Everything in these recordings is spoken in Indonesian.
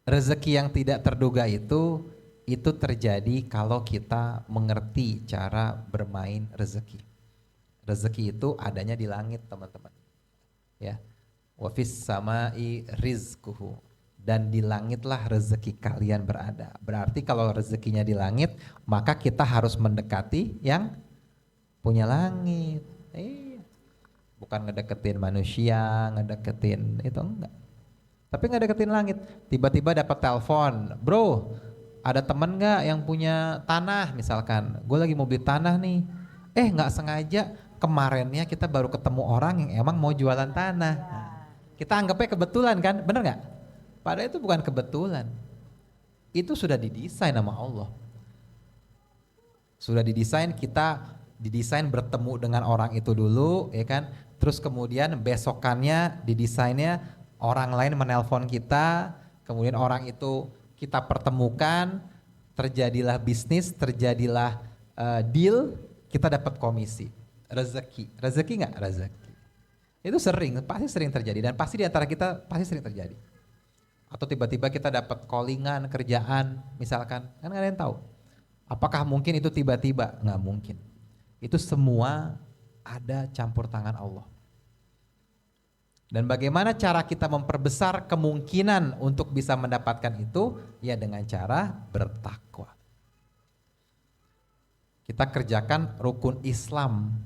Rezeki yang tidak terduga itu terjadi kalau kita mengerti cara bermain rezeki. Rezeki itu adanya di langit, teman-teman. Ya. Wa fis samai rizquhu, dan di langitlah rezeki kalian berada. Berarti kalau rezekinya di langit, maka kita harus mendekati yang punya langit. Bukan ngedeketin manusia, ngedeketin itu enggak. Tapi ngedeketin langit. Tiba-tiba dapat telepon, bro, ada temen nggak yang punya tanah misalkan? Gue lagi mau beli tanah nih. Nggak sengaja kemarinnya kita baru ketemu orang yang emang mau jualan tanah. Nah, kita anggapnya kebetulan kan, bener nggak? Padahal itu bukan kebetulan. Itu sudah didesain sama Allah. Sudah didesain, kita didesain bertemu dengan orang itu dulu, ya kan? Terus kemudian besokannya didesainnya orang lain menelpon kita, kemudian orang itu kita pertemukan, terjadilah bisnis, terjadilah deal, kita dapat komisi, rezeki nggak rezeki? Itu pasti sering terjadi, dan pasti di antara kita pasti sering terjadi. Atau tiba-tiba kita dapat callingan kerjaan, misalkan, kan nggak ada yang tahu. Apakah mungkin itu tiba-tiba? Nggak mungkin. Itu semua ada campur tangan Allah. Dan bagaimana cara kita memperbesar kemungkinan untuk bisa mendapatkan itu? Ya dengan cara bertakwa. Kita kerjakan rukun Islam.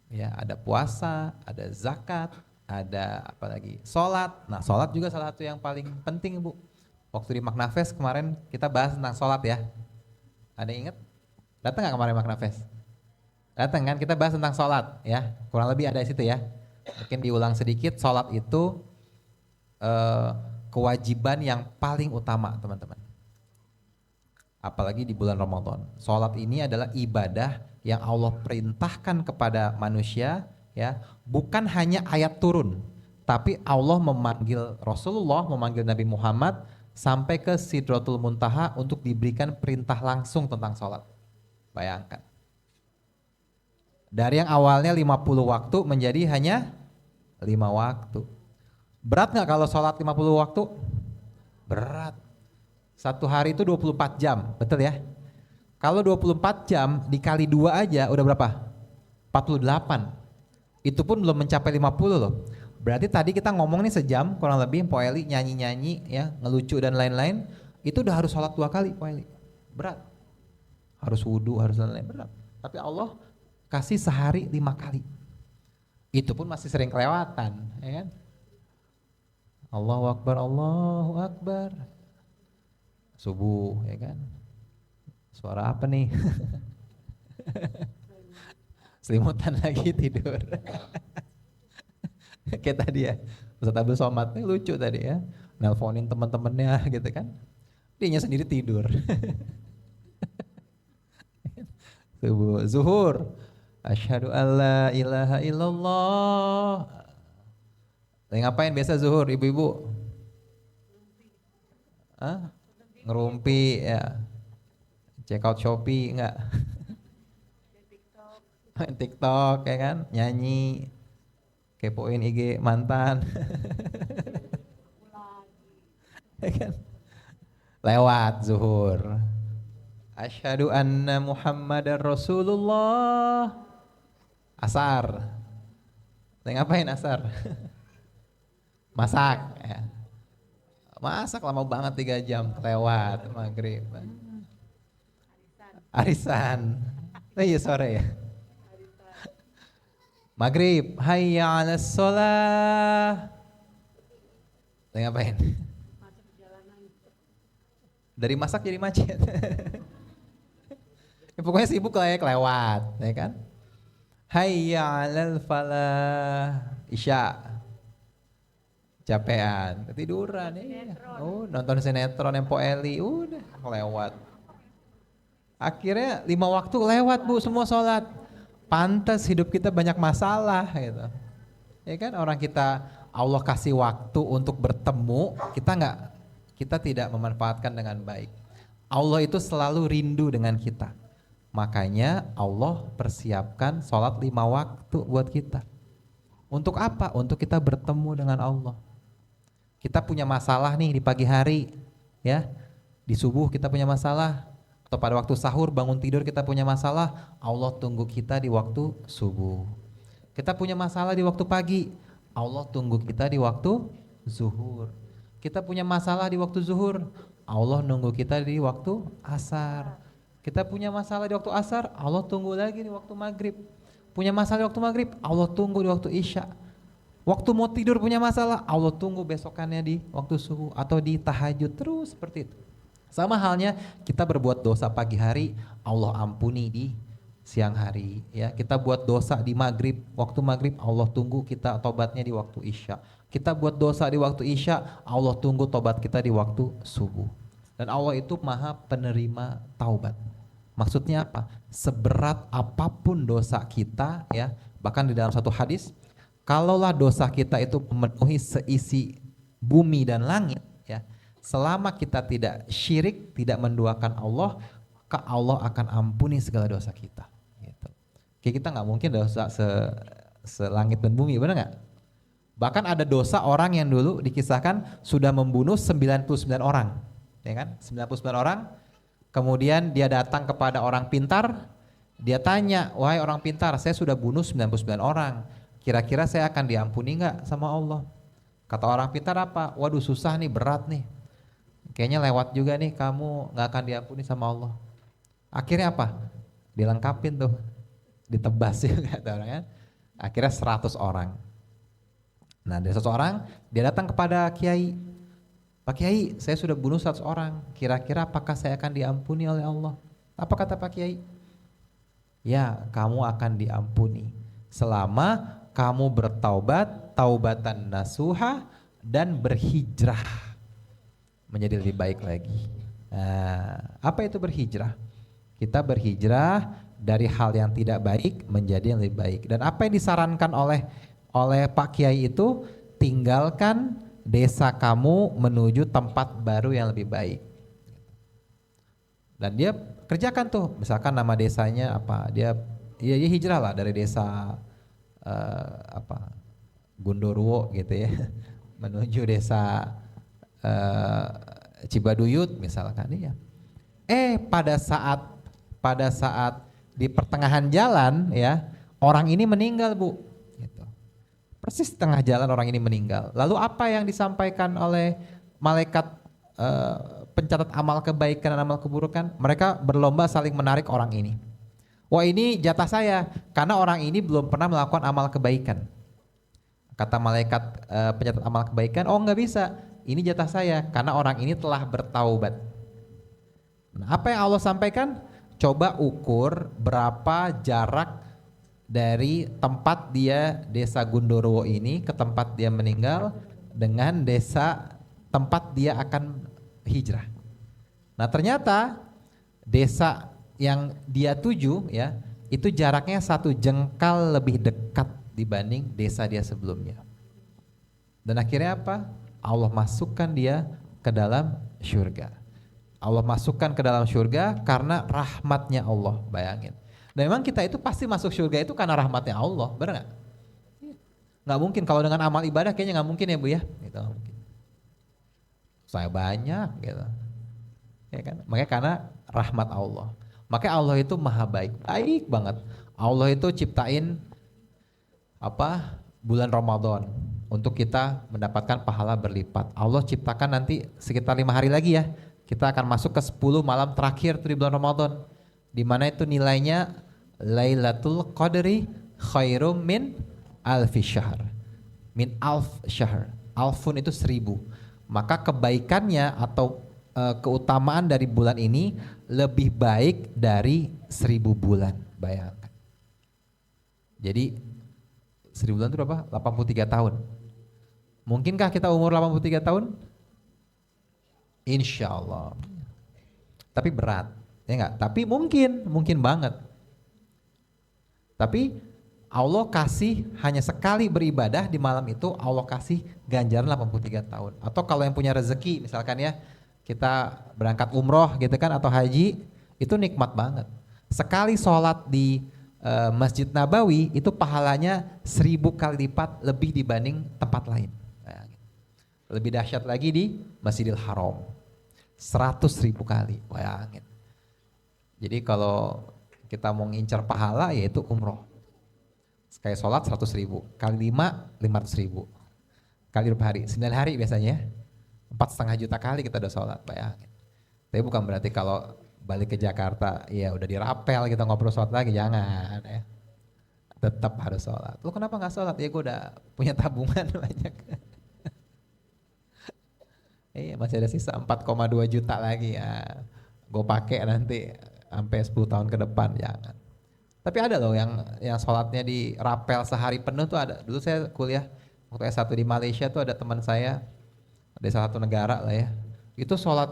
Ya, ada puasa, ada zakat, ada apa lagi? Salat. Nah, salat juga salah satu yang paling penting, Bu. Waktu di Maknafest kemarin kita bahas tentang salat ya. Ada yang ingat? Datang nggak kemarin Maknafest? Datang kan? Kita bahas tentang salat ya. Kurang lebih ada di situ ya. Mungkin diulang sedikit, sholat itu kewajiban yang paling utama, teman-teman. Apalagi di bulan Ramadan. Sholat ini adalah ibadah yang Allah perintahkan kepada manusia, ya, bukan hanya ayat turun, tapi Allah memanggil Rasulullah, memanggil Nabi Muhammad sampai ke Sidratul Muntaha untuk diberikan perintah langsung tentang sholat. Bayangkan. Dari yang awalnya 50 waktu menjadi hanya 5 waktu. Berat nggak kalau sholat 50 waktu? Berat. Satu hari itu 24 jam, betul ya? Kalau 24 jam dikali 2 aja udah berapa? 48. Itu pun belum mencapai 50 loh. Berarti tadi kita ngomong nih sejam kurang lebih, Po Eli nyanyi-nyanyi ya, ngelucu dan lain-lain. Itu udah harus sholat 2 kali, Po Eli. Berat. Harus wudhu, harus lain-lain, berat. Tapi Allah kasih sehari 5 kali. Itu pun masih sering kelewatan, ya kan? Allahu Akbar, Allahu Akbar. Subuh, ya kan? Suara apa nih? Selimutan lagi tidur. Kayak tadi ya, Ustaz Abdul Somad nih lucu tadi ya, nelponin teman-temannya gitu kan, dianya sendiri tidur. Subuh, zuhur, asyhadu alla ilaha illallah. Lagi ngapain biasa zuhur, ibu-ibu? Hah? Ngerumpi ya. Check out Shopee enggak? Main TikTok ya kan, nyanyi, kepoin IG mantan. Ya kan? Lewat zuhur. Asyhadu anna Muhammadar Rasulullah. Asar. Lagi ngapain asar? Masak ya. Masak lama banget 3 jam lewat maghrib. Arisan. Iya sore ya. Maghrib, hayya 'alas shalah. Lagi ngapain? Dari masak jadi macet. Ya, pokoknya sibuk lah ya, kelewat, ya kan? Hayya 'alal falah. Isya. Capean, ketiduran ya. Oh, nonton sinetron Empo Eli, udah kelewat. Akhirnya 5 waktu lewat, Bu, semua sholat. Pantas hidup kita banyak masalah gitu. Ya kan, orang kita Allah kasih waktu untuk bertemu, kita tidak memanfaatkan dengan baik. Allah itu selalu rindu dengan kita. Makanya Allah persiapkan sholat 5 waktu buat kita. Untuk apa? Untuk kita bertemu dengan Allah. Kita punya masalah nih di pagi hari, ya. Di subuh kita punya masalah, atau pada waktu sahur bangun tidur kita punya masalah, Allah tunggu kita di waktu subuh. Kita punya masalah di waktu pagi, Allah tunggu kita di waktu zuhur. Kita punya masalah di waktu zuhur, Allah nunggu kita di waktu asar. Kita punya masalah di waktu asar, Allah tunggu lagi di waktu maghrib. Punya masalah di waktu maghrib, Allah tunggu di waktu isya. Waktu mau tidur punya masalah, Allah tunggu besokannya di waktu subuh atau di tahajud, terus seperti itu. Sama halnya kita berbuat dosa pagi hari, Allah ampuni di siang hari. Ya, kita buat dosa di maghrib, waktu maghrib Allah tunggu kita tobatnya di waktu isya. Kita buat dosa di waktu isya, Allah tunggu tobat kita di waktu subuh. Dan Allah itu maha penerima taubat. Maksudnya apa? Seberat apapun dosa kita, ya, bahkan di dalam satu hadis, kalaulah dosa kita itu memenuhi seisi bumi dan langit, ya, selama kita tidak syirik, tidak menduakan Allah, maka Allah akan ampuni segala dosa kita. Gitu. Kayak kita nggak mungkin dosa selangit dan bumi, benar nggak? Bahkan ada dosa orang yang dulu dikisahkan sudah membunuh 99 orang, ya kan? 99 orang, kemudian dia datang kepada orang pintar, dia tanya, wahai orang pintar, saya sudah bunuh 99 orang. Kira-kira saya akan diampuni nggak sama Allah? Kata orang pintar apa? Waduh susah nih, berat nih. Kayaknya lewat juga nih, kamu nggak akan diampuni sama Allah. Akhirnya apa? Dilengkapin tuh, ditebas juga kata orang kan. Akhirnya 100 orang. Nah dari 100 orang, dia datang kepada Kiai. Pak Kiai, saya sudah bunuh 100 orang. Kira-kira apakah saya akan diampuni oleh Allah? Apa kata Pak Kiai? Ya, kamu akan diampuni selama kamu bertaubat, taubatan nasuha, dan berhijrah menjadi lebih baik lagi. Nah, apa itu berhijrah? Kita berhijrah dari hal yang tidak baik menjadi yang lebih baik. Dan apa yang disarankan oleh Pak Kiai itu, tinggalkan desa kamu menuju tempat baru yang lebih baik. Dan dia kerjakan tuh, misalkan nama desanya apa, dia hijrah lah dari desa Gondoruo gitu ya menuju desa Cibaduyut misalkan ya. Pada saat di pertengahan jalan ya, orang ini meninggal, Bu. Gitu. Persis tengah jalan orang ini meninggal. Lalu apa yang disampaikan oleh malaikat pencatat amal kebaikan dan amal keburukan? Mereka berlomba saling menarik orang ini. Wah, ini jatah saya karena orang ini belum pernah melakukan amal kebaikan. Kata malaikat pencatat amal kebaikan, oh nggak bisa, ini jatah saya karena orang ini telah bertaubat. Nah, apa yang Allah sampaikan? Coba ukur berapa jarak dari tempat dia desa Gondoruo ini ke tempat dia meninggal dengan desa tempat dia akan hijrah. Nah ternyata desa yang dia tuju ya, itu jaraknya 1 jengkal lebih dekat dibanding desa dia sebelumnya. Dan akhirnya apa? Allah masukkan dia ke dalam surga. Allah masukkan ke dalam surga karena rahmatnya Allah, bayangin. Dan memang kita itu pasti masuk surga itu karena rahmatnya Allah, benar nggak? Nggak mungkin kalau dengan amal ibadah kayaknya nggak mungkin ya Bu ya. Gitu, mungkin. Saya banyak gitu. Ya kan? Makanya karena rahmat Allah. Makanya Allah itu maha baik, baik banget. Allah itu ciptain bulan Ramadan untuk kita mendapatkan pahala berlipat. Allah ciptakan nanti sekitar 5 hari lagi ya, kita akan masuk ke 10 malam terakhir di bulan Ramadan, di mana itu nilainya Lailatul Qadri khairum min alfi syahr. Min alf syahr. Alfun itu 1000. Maka kebaikannya atau keutamaan dari bulan ini lebih baik dari 1000 bulan, bayangkan. Jadi 1000 bulan itu berapa? 83 tahun. Mungkinkah kita umur 83 tahun? Insya Allah. Tapi berat, ya enggak? Tapi mungkin banget. Tapi Allah kasih hanya sekali beribadah di malam itu, Allah kasih ganjaran 83 tahun. Atau kalau yang punya rezeki misalkan ya, kita berangkat umroh gitu kan atau haji, itu nikmat banget. Sekali sholat di Masjid Nabawi itu pahalanya 1000 kali lipat lebih dibanding tempat lain. Lebih dahsyat lagi di Masjidil Haram. 100.000 kali, bayangin. Jadi kalau kita mau ngincar pahala yaitu umroh. Kayak sholat 100.000, kali 5, 500.000. Kali berapa hari? 9 hari biasanya. 4,5 juta kali kita udah sholat, bayangin. Tapi bukan berarti kalau balik ke Jakarta, ya udah dirapel kita ngobrol sholat lagi, jangan ya. Tetap harus sholat. Lu kenapa nggak sholat? Ya gue udah punya tabungan banyak. Iya masih ada sisa 4,2 juta lagi ya. Gue pakai nanti sampai 10 tahun ke depan, jangan. Tapi ada loh yang sholatnya di rapel sehari penuh tuh ada. Dulu saya kuliah waktu S1 di Malaysia tuh ada teman saya dari salah satu negara lah ya. Itu sholat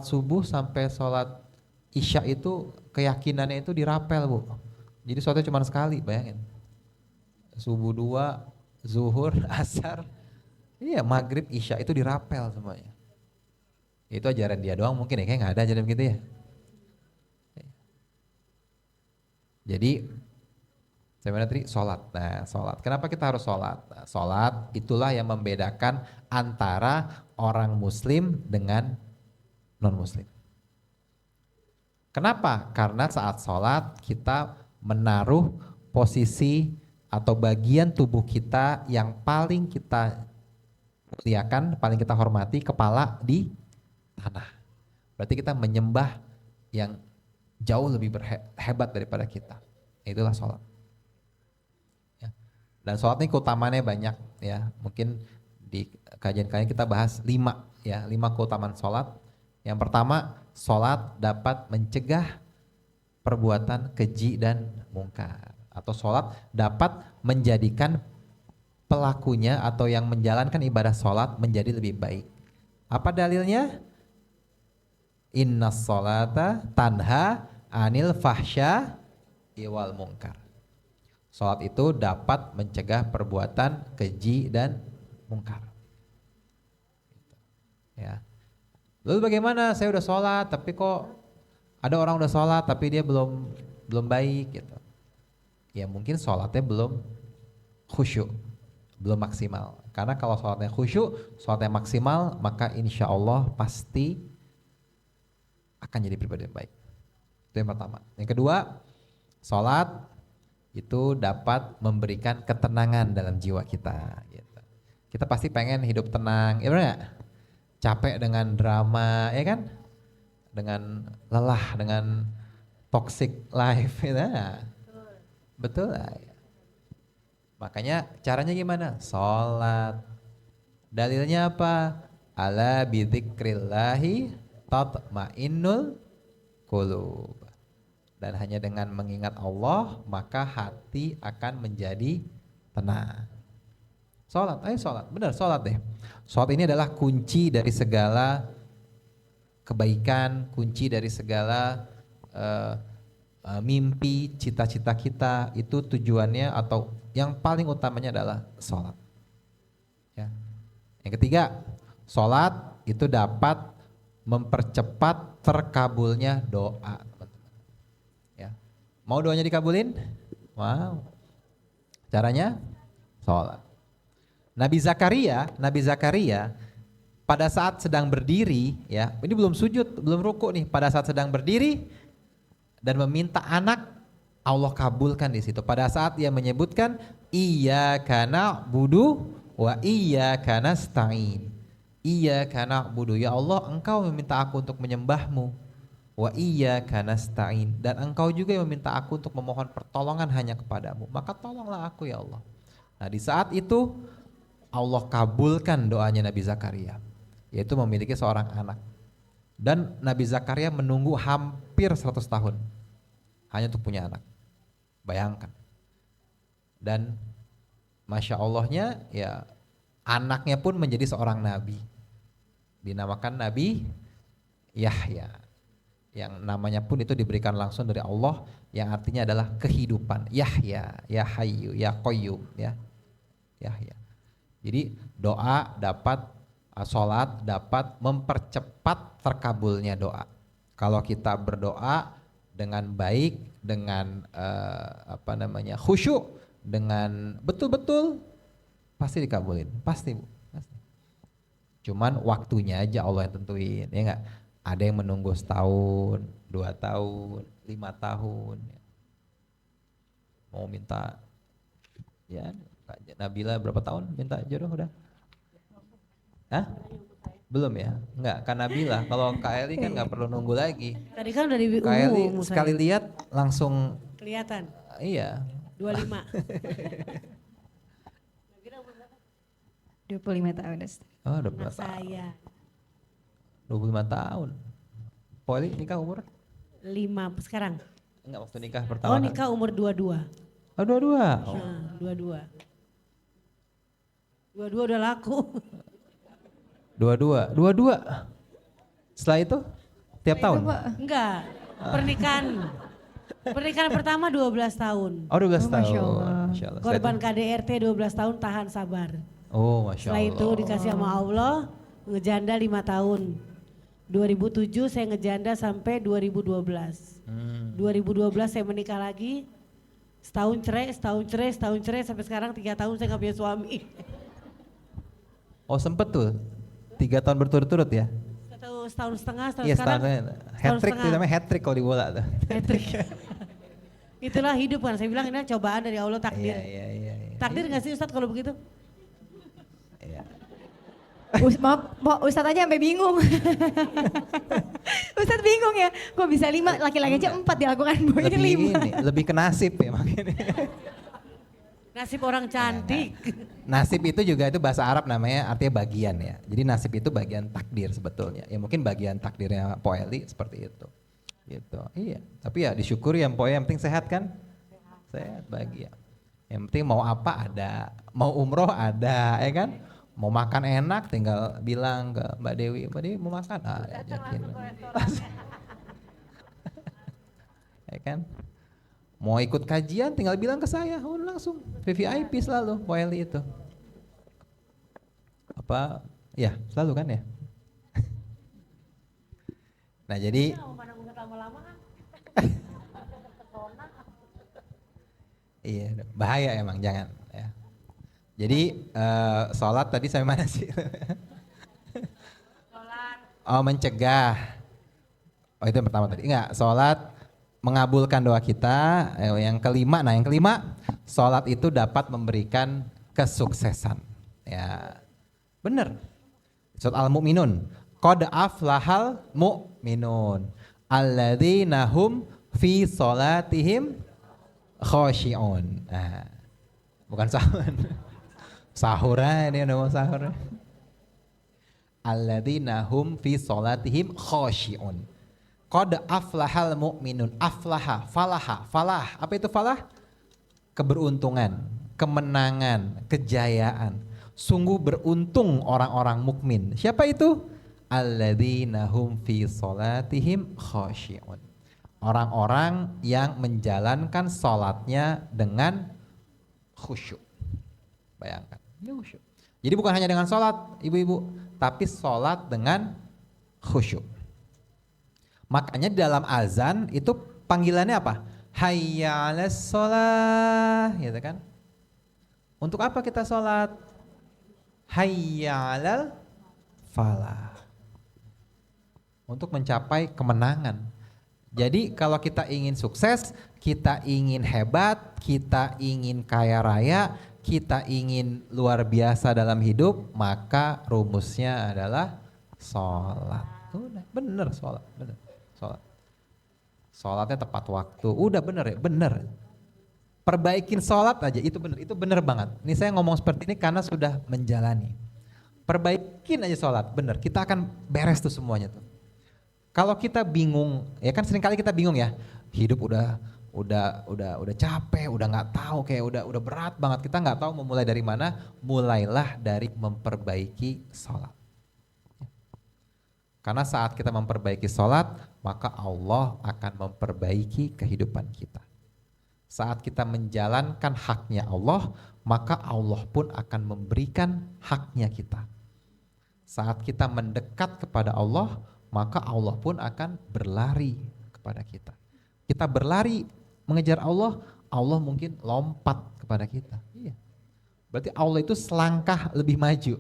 subuh sampai sholat isya itu keyakinannya itu dirapel bu. Jadi sholatnya cuma sekali, bayangin. Subuh 2, zuhur, asar, iya maghrib, isya itu dirapel semuanya. Itu ajaran dia doang mungkin ya, kayak nggak ada ajaran begitu ya. Jadi sebenarnya tadi sholat. Nah, sholat. Kenapa kita harus sholat? Nah, sholat itulah yang membedakan antara orang muslim dengan non muslim. Kenapa? Karena saat sholat kita menaruh posisi atau bagian tubuh kita yang paling kita muliakan, paling kita hormati, kepala di tanah. Berarti kita menyembah yang jauh lebih hebat daripada kita. Itulah sholat. Ya. Dan sholat ini keutamaannya banyak ya. Mungkin di kajian-kajian kita bahas 5 ya, 5 keutamaan sholat. Yang pertama, sholat dapat mencegah perbuatan keji dan mungkar. Atau sholat dapat menjadikan pelakunya atau yang menjalankan ibadah sholat menjadi lebih baik. Apa dalilnya? Inna sholata tanha anil fahsya iwal mungkar. Sholat itu dapat mencegah perbuatan keji dan mungkar. Ya. Lalu bagaimana? Saya udah sholat, tapi kok ada orang udah sholat tapi dia belum baik gitu. Ya mungkin sholatnya belum khusyuk, belum maksimal. Karena kalau sholatnya khusyuk, sholatnya maksimal, maka insya Allah pasti akan jadi pribadi yang baik. Itu yang pertama. Yang kedua, sholat itu dapat memberikan ketenangan dalam jiwa kita. Gitu. Kita pasti pengen hidup tenang, ya benar nggak? Capek dengan drama, ya kan? Dengan lelah, dengan toxic life, ya. Betul lah. Ya. Makanya caranya gimana? Sholat. Dalilnya apa? Ala bidzikrillahi tatma'innul qulub. Dan hanya dengan mengingat Allah maka hati akan menjadi tenang. Sholat, ayo sholat, benar sholat deh. Sholat ini adalah kunci dari segala kebaikan, kunci dari segala mimpi, cita-cita kita. Itu tujuannya atau yang paling utamanya adalah sholat. Ya. Yang ketiga, sholat itu dapat mempercepat terkabulnya doa. Ya. Mau doanya dikabulin? Wow. Caranya sholat. Nabi Zakaria pada saat sedang berdiri, ya, ini belum sujud, belum ruku nih, pada saat sedang berdiri dan meminta anak, Allah kabulkan di situ. Pada saat dia menyebutkan iyyaka na'budu wa iyyaka nasta'in. Iyyaka na'budu, ya Allah, engkau meminta aku untuk menyembahmu. Wa iyyaka nasta'in, dan engkau juga yang meminta aku untuk memohon pertolongan hanya kepadamu. Maka tolonglah aku ya Allah. Nah, di saat itu Allah kabulkan doanya Nabi Zakaria, yaitu memiliki seorang anak. Dan Nabi Zakaria menunggu hampir 100 tahun hanya untuk punya anak. Bayangkan. Dan Masya Allahnya ya, anaknya pun menjadi seorang nabi. Dinamakan Nabi Yahya. Yang namanya pun itu diberikan langsung dari Allah, yang artinya adalah kehidupan. Yahya, ya Hayyu, ya Qayyum, ya. Yahya. Jadi doa dapat, sholat dapat mempercepat terkabulnya doa. Kalau kita berdoa dengan baik, dengan khusyuk, dengan betul-betul, pasti dikabulin, pasti Bu. Pasti. Cuman waktunya aja Allah yang tentuin, ya nggak? Ada yang menunggu setahun, 2 tahun, 5 tahun. Mau minta, ya Kak Nabila berapa tahun minta jodoh udah? Hah? Belum ya? Enggak, Kak Nabila. Kalau Kak Eli kan nggak perlu nunggu lagi. Tadi kan udah di Kak Eli umum sekali saya. lihat langsung, Kelihatan. iya. 25. 25 tahun Ustaz. Oh, Anak 25 tahun. saya 25 tahun. Poli nikah umur? 5 sekarang. Enggak, waktu nikah pertama. Oh nikah umur 22. Oh, 22. Oh. Nah, 22. 22 udah laku. 22. Setelah itu tiap tahun? Enggak. Pernikahan pertama 12 tahun. Oh, 12 Oh, tahun. Masya Allah. Masya Allah. Korban KDRT 12 tahun tahan sabar. Oh, Masya Setelah Allah. itu dikasih sama Allah, ngejanda 5 tahun. 2007 saya ngejanda sampai 2012. 2012 saya menikah lagi. Setahun cerai, sampai sekarang 3 tahun saya gak punya suami. Oh, sempet tuh 3 tahun berturut-turut ya? Setahun setengah, Iya, sekarang hat-trick itu namanya hat-trick kalau di bola tuh. hat-trick. Itulah hidup kan, saya bilang ini cobaan dari Allah, takdir. Iya. Takdir gak sih Ustadz kalau begitu? Iya. Maaf, Ustadz aja sampai bingung. Ustadz bingung ya, kok bisa 5, laki-laki aja 4 dilakukan, Bu ini 5. Lebih ke nasib ya makanya. Nasib orang cantik. Nasib itu juga itu bahasa Arab namanya artinya bagian ya. Jadi nasib itu bagian takdir sebetulnya. Ya mungkin bagian takdirnya Po Eli seperti itu. Gitu. Iya. Tapi ya disyukuri ya Po, yang penting sehat kan? Sehat, bahagia. Yang penting mau apa ada, mau umroh ada, ya kan? Mau makan enak tinggal bilang ke Mbak Dewi mau makan? Ah, ajakin. Ya kan? Mau ikut kajian tinggal bilang ke saya, langsung VVIP selalu Po Eli itu. Apa? Ya, selalu kan ya? Nah, jadi iya, bahaya emang, jangan ya. Jadi sholat tadi sampai mana sih? Oh, mencegah. Oh, itu yang pertama tadi. Enggak, sholat mengabulkan doa kita. Yang kelima, sholat itu dapat memberikan kesuksesan. Ya, benar. Surat Al-Mu'minun. Qad aflahal mu'minun alladzina hum fi sholatihim khoshi'un. Nah, bukan sahur. Sahur ini udah mau sahur. Alladzina hum fi sholatihim khoshi'un. Qad aflahal mu'minun. Aflaha, falah. Apa itu falah? Keberuntungan, kemenangan, kejayaan. Sungguh beruntung orang-orang mukmin. Siapa itu? Alladzina hum fi sholatihim khoshi'un. Orang-orang yang menjalankan sholatnya dengan khusyuk. Bayangkan, ini khusyuk. Jadi bukan hanya dengan sholat, ibu-ibu, tapi sholat dengan khusyuk. Makanya di dalam azan itu panggilannya apa? Hayya 'alas sholah, gitu kan? Untuk apa kita sholat? Hayya 'alal falah. Untuk mencapai kemenangan. Jadi kalau kita ingin sukses, kita ingin hebat, kita ingin kaya raya, kita ingin luar biasa dalam hidup, maka rumusnya adalah sholat. Udah, bener sholat, bener. Sholatnya tepat waktu, udah bener ya, bener. Perbaikin sholat aja, itu bener banget. Ini saya ngomong seperti ini karena sudah menjalani. Perbaikin aja sholat, bener. Kita akan beres tuh semuanya tuh. Kalau kita bingung, ya kan seringkali kita bingung ya, hidup udah capek, udah nggak tahu, kayak udah berat banget. Kita nggak tahu mau mulai dari mana. Mulailah dari memperbaiki sholat. Karena saat kita memperbaiki sholat, maka Allah akan memperbaiki kehidupan kita. Saat kita menjalankan haknya Allah, maka Allah pun akan memberikan haknya kita. Saat kita mendekat kepada Allah, maka Allah pun akan berlari kepada kita. Kita berlari mengejar Allah, Allah mungkin lompat kepada kita. Iya. Berarti Allah itu selangkah lebih maju.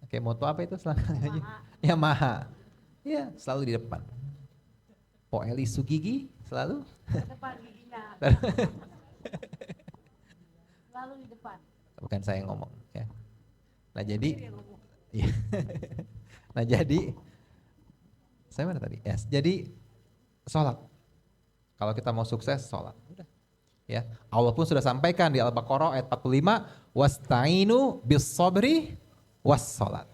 Oke, moto apa itu selangkangannya? Yamaha. Ya, selalu di depan. Po Eli Sugigi selalu. Depan giginya. Selalu di depan. Bukan saya yang ngomong ya. Nah jadi, iya. Nah jadi, saya mana tadi? Yes. Jadi sholat. Kalau kita mau sukses, sholat. Udah. Ya, Allah pun sudah sampaikan di Al-Baqarah ayat 45, wasta'inu bis sabri was sholat.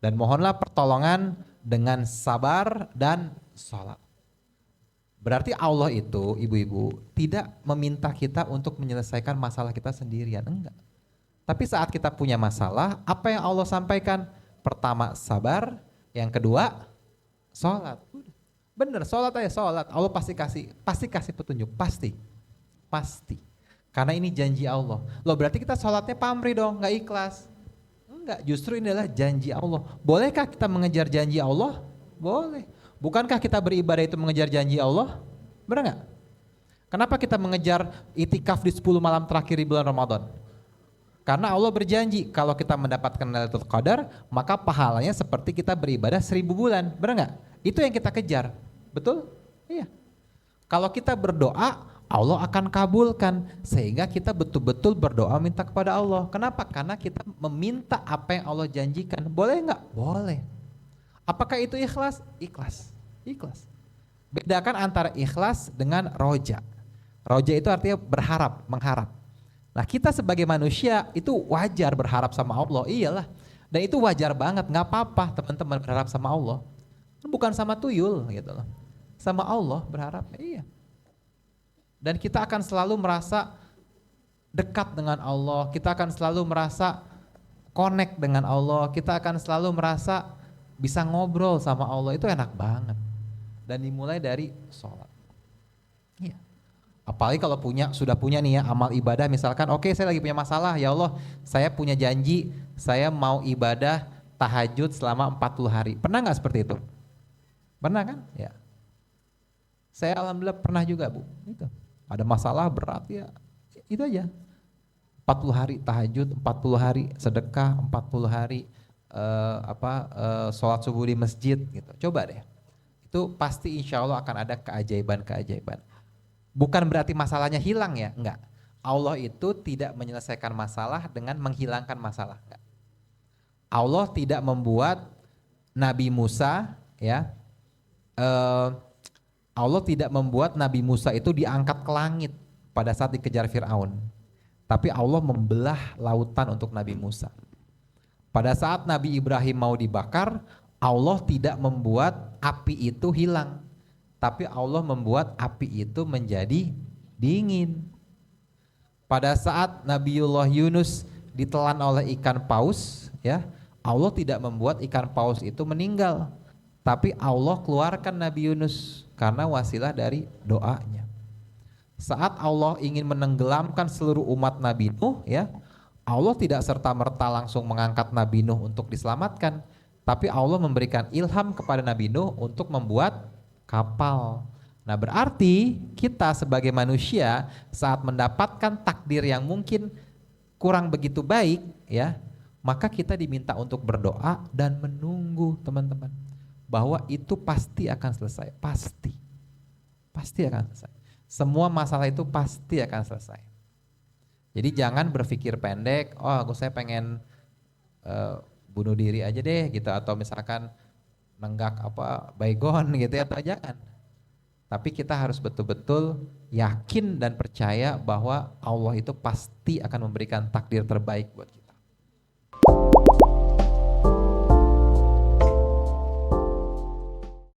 Dan mohonlah pertolongan dengan sabar dan sholat. Berarti Allah itu, ibu-ibu, tidak meminta kita untuk menyelesaikan masalah kita sendirian, enggak. Tapi saat kita punya masalah, apa yang Allah sampaikan? Pertama, sabar. Yang kedua, sholat. Bener, sholat aja, sholat. Allah pasti kasih petunjuk, pasti. Karena ini janji Allah. Loh berarti kita sholatnya pamrih dong, nggak ikhlas. Enggak, justru ini adalah janji Allah. Bolehkah kita mengejar janji Allah? Boleh. Bukankah kita beribadah itu mengejar janji Allah? Benar nggak? Kenapa kita mengejar itikaf di 10 malam terakhir di bulan Ramadan? Karena Allah berjanji kalau kita mendapatkan Lailatul Qadar, maka pahalanya seperti kita beribadah 1000 bulan. Benar nggak? Itu yang kita kejar. Betul? Iya. Kalau kita berdoa, Allah akan kabulkan sehingga kita betul-betul berdoa minta kepada Allah. Kenapa? Karena kita meminta apa yang Allah janjikan. Boleh nggak? Boleh. Apakah itu ikhlas? Ikhlas. Bedakan antara ikhlas dengan roja. Roja itu artinya berharap, mengharap. Nah kita sebagai manusia itu wajar berharap sama Allah, iyalah. Dan itu wajar banget, nggak apa-apa teman-teman berharap sama Allah. Bukan sama tuyul gitu loh. Sama Allah berharap, iya. Dan kita akan selalu merasa dekat dengan Allah, kita akan selalu merasa connect dengan Allah, kita akan selalu merasa bisa ngobrol sama Allah, itu enak banget. Dan dimulai dari sholat. Iya. Apalagi kalau sudah punya nih ya amal ibadah, misalkan oke, saya lagi punya masalah, ya Allah saya punya janji, saya mau ibadah tahajud selama 40 hari. Pernah gak seperti itu? Pernah kan? Ya. Saya alhamdulillah pernah juga Bu. Itu. Ada masalah berat ya, itu aja. 40 hari tahajud, 40 hari sedekah, 40 hari sholat subuh di masjid gitu. Coba deh. Itu pasti insya Allah akan ada keajaiban-keajaiban. Bukan berarti masalahnya hilang ya, enggak. Allah itu tidak menyelesaikan masalah dengan menghilangkan masalah, enggak. Allah tidak membuat Nabi Musa ya, Allah tidak membuat Nabi Musa itu diangkat ke langit pada saat dikejar Fir'aun. Tapi Allah membelah lautan untuk Nabi Musa. Pada saat Nabi Ibrahim mau dibakar, Allah tidak membuat api itu hilang. Tapi Allah membuat api itu menjadi dingin. Pada saat Nabiullah Yunus ditelan oleh ikan paus, ya, Allah tidak membuat ikan paus itu meninggal. Tapi Allah keluarkan Nabi Yunus karena wasilah dari doanya. Saat Allah ingin menenggelamkan seluruh umat Nabi Nuh, ya, Allah tidak serta-merta langsung mengangkat Nabi Nuh untuk diselamatkan, tapi Allah memberikan ilham kepada Nabi Nuh untuk membuat kapal. Nah, berarti kita sebagai manusia saat mendapatkan takdir yang mungkin kurang begitu baik, ya, maka kita diminta untuk berdoa dan menunggu, teman-teman, bahwa itu pasti akan selesai, pasti akan selesai. Semua masalah itu pasti akan selesai. Jadi jangan berpikir pendek, saya pengen bunuh diri aja deh gitu, atau misalkan nenggak baygon gitu ya, atau jangan. Tapi kita harus betul-betul yakin dan percaya bahwa Allah itu pasti akan memberikan takdir terbaik buat kita.